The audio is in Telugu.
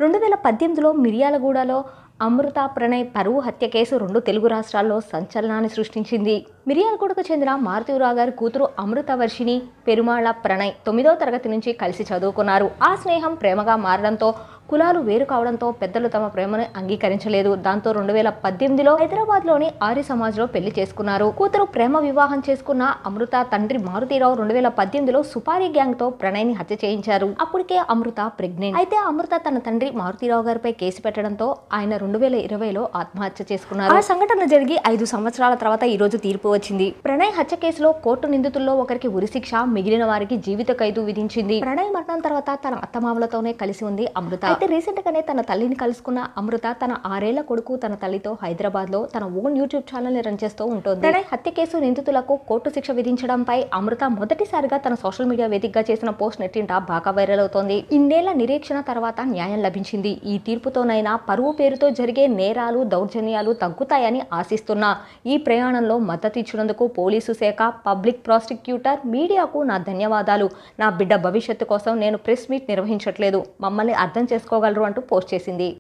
2018లో మిర్యాలగూడలో అమృత ప్రణయ్ పరువు హత్య కేసు 2 తెలుగు రాష్ట్రాల్లో సంచలనాన్ని సృష్టించింది. మిర్యాలగూడకు చెందిన మారుతీరావు గారి కూతురు అమృత వర్షిణి పెరుమాళ ప్రణయ్ 9వ తరగతి నుంచి కలిసి చదువుకున్నారు. ఆ స్నేహం ప్రేమగా మారడంతో కులాలు వేరు కావడంతో పెద్దలు తమ ప్రేమను అంగీకరించలేదు. దాంతో 2018లో హైదరాబాద్లోని ఆర్య సమాజ్లో పెళ్లి చేసుకున్నారు. కూతురు ప్రేమ వివాహం చేసుకున్న అమృత తండ్రి మారుతీరావు 2018లో సుపారీ గ్యాంగ్తో ప్రణయ్ని హత్య చేయించారు. అప్పటికే అమృత ప్రెగ్నెంట్. అయితే అమృత తన తండ్రి మారుతీరావు గారిపై కేసు పెట్టడంతో ఆయన 2020లో ఆత్మహత్య చేసుకున్నారు. ఆ సంఘటన జరిగి 5 సంవత్సరాల తర్వాత ఈ రోజు తీర్పు వచ్చింది. ప్రణయ్ హత్య కేసులో కోర్టు నిందితుల్లో ఒకరికి ఉరిశిక్ష, మిగిలిన వారికి జీవిత ఖైదు విధించింది. ప్రణయ్ మరణం తర్వాత తన అత్తమామలతోనే కలిసి ఉంది అమృత. అయితే రీసెంట్ గానే తన తల్లిని కలుసుకున్న అమృత తన 6 ఏళ్ల కొడుకు తన తల్లితో హైదరాబాద్ లో తన ఓన్ యూట్యూబ్ ఛానల్ ని రన్ చేస్తూ ఉంటుంది. ప్రణయ్ హత్య కేసు నిందితులకు కోర్టు శిక్ష విధించడంపై అమృత మొదటిసారిగా తన సోషల్ మీడియా వేదికగా చేసిన పోస్ట్ నెట్టింట బాగా వైరల్ అవుతోంది. ఇన్నేళ్ల నిరీక్షణ తర్వాత న్యాయం లభించింది. ఈ తీర్పుతోనైనా పరువు పేరుతో జరిగే నేరాలు, దౌర్జన్యాలు తగ్గుతాయని ఆశిస్తున్నా. ఈ ప్రయాణంలో మద్దతు ఇచ్చినందుకు పోలీసు శాఖ, పబ్లిక్ ప్రాసిక్యూటర్, మీడియాకు నా ధన్యవాదాలు. నా బిడ్డ భవిష్యత్తు కోసం నేను ప్రెస్ మీట్ నిర్వహించట్లేదు. మమ్మల్ని అర్థం చేసుకోగలరు అంటూ పోస్ట్ చేసింది.